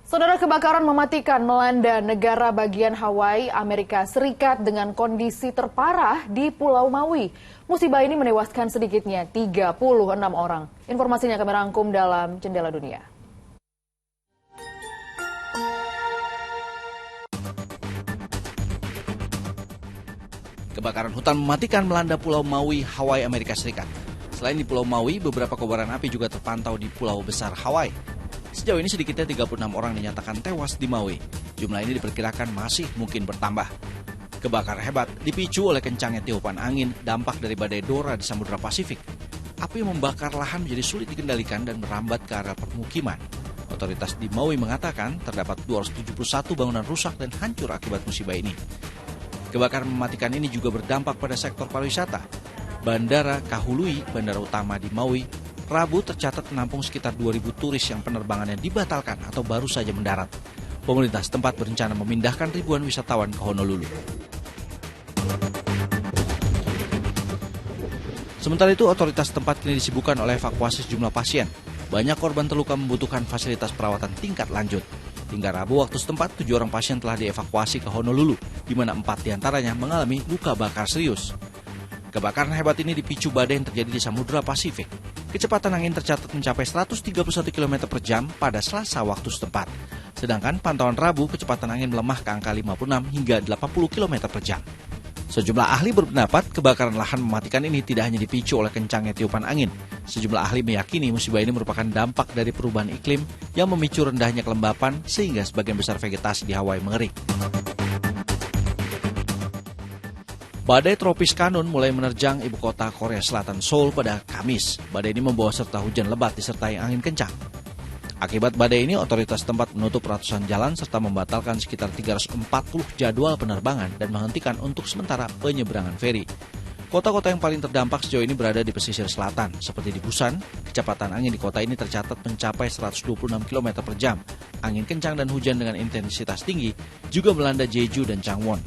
Saudara, kebakaran mematikan melanda negara bagian Hawaii, Amerika Serikat dengan kondisi terparah di Pulau Maui. Musibah ini menewaskan sedikitnya 36 orang. Informasinya kami rangkum dalam Jendela Dunia. Kebakaran hutan mematikan melanda Pulau Maui, Hawaii, Amerika Serikat. Selain di Pulau Maui, beberapa kobaran api juga terpantau di Pulau Besar Hawaii. Sejauh ini sedikitnya 36 orang dinyatakan tewas di Maui. Jumlah ini diperkirakan masih mungkin bertambah. Kebakaran hebat dipicu oleh kencangnya tiupan angin dampak dari badai Dora di Samudra Pasifik. Api membakar lahan menjadi sulit dikendalikan dan merambat ke area permukiman. Otoritas di Maui mengatakan terdapat 271 bangunan rusak dan hancur akibat musibah ini. Kebakaran mematikan ini juga berdampak pada sektor pariwisata. Bandara Kahului, bandara utama di Maui, Rabu tercatat menampung sekitar 2.000 turis yang penerbangannya dibatalkan atau baru saja mendarat. Pemerintah setempat berencana memindahkan ribuan wisatawan ke Honolulu. Sementara itu, otoritas setempat kini disibukkan oleh evakuasi sejumlah pasien. Banyak korban terluka membutuhkan fasilitas perawatan tingkat lanjut. Hingga Rabu waktu setempat, 7 orang pasien telah dievakuasi ke Honolulu, di mana 4 diantaranya mengalami luka bakar serius. Kebakaran hebat ini dipicu badai yang terjadi di Samudra Pasifik. Kecepatan angin tercatat mencapai 131 km per jam pada Selasa waktu setempat. Sedangkan pantauan Rabu, kecepatan angin melemah ke angka 56 hingga 80 km per jam. Sejumlah ahli berpendapat kebakaran lahan mematikan ini tidak hanya dipicu oleh kencangnya tiupan angin. Sejumlah ahli meyakini musibah ini merupakan dampak dari perubahan iklim yang memicu rendahnya kelembapan sehingga sebagian besar vegetasi di Hawaii mengering. Badai tropis Kanun mulai menerjang ibu kota Korea Selatan Seoul pada Kamis. Badai ini membawa serta hujan lebat disertai angin kencang. Akibat badai ini, otoritas tempat menutup ratusan jalan serta membatalkan sekitar 340 jadwal penerbangan dan menghentikan untuk sementara penyeberangan feri. Kota-kota yang paling terdampak sejauh ini berada di pesisir selatan, seperti di Busan. Kecepatan angin di kota ini tercatat mencapai 126 km per jam. Angin kencang dan hujan dengan intensitas tinggi juga melanda Jeju dan Changwon.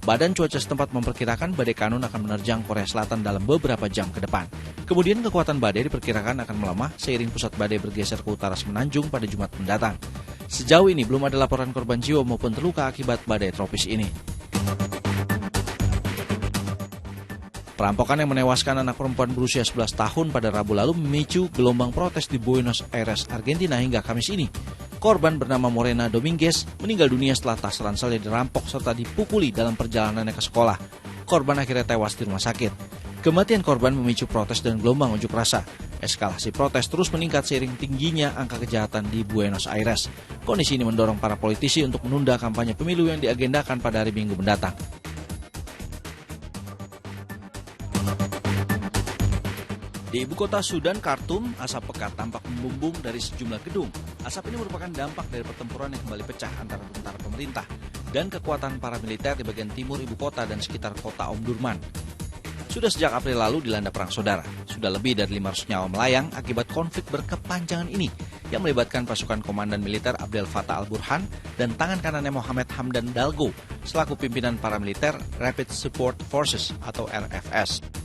Badan cuaca setempat memperkirakan badai Kanun akan menerjang Korea Selatan dalam beberapa jam ke depan. Kemudian kekuatan badai diperkirakan akan melemah seiring pusat badai bergeser ke utara Semenanjung pada Jumat mendatang. Sejauh ini belum ada laporan korban jiwa maupun terluka akibat badai tropis ini. Perampokan yang menewaskan anak perempuan berusia 11 tahun pada Rabu lalu memicu gelombang protes di Buenos Aires, Argentina hingga Kamis ini. Korban bernama Morena Dominguez meninggal dunia setelah tas ranselnya dirampok serta dipukuli dalam perjalanannya ke sekolah. Korban akhirnya tewas di rumah sakit. Kematian korban memicu protes dan gelombang unjuk rasa. Eskalasi protes terus meningkat seiring tingginya angka kejahatan di Buenos Aires. Kondisi ini mendorong para politisi untuk menunda kampanye pemilu yang diagendakan pada hari Minggu mendatang. Di ibu kota Sudan, Khartoum, asap pekat tampak membumbung dari sejumlah gedung. Asap ini merupakan dampak dari pertempuran yang kembali pecah antara tentara pemerintah dan kekuatan paramiliter di bagian timur ibu kota dan sekitar kota Omdurman. Sudah sejak April lalu dilanda perang saudara. Sudah lebih dari 500 nyawa melayang akibat konflik berkepanjangan ini yang melibatkan pasukan komandan militer Abdel Fattah al-Burhan dan tangan kanannya Mohamed Hamdan Dagalo selaku pimpinan paramiliter Rapid Support Forces atau RFS.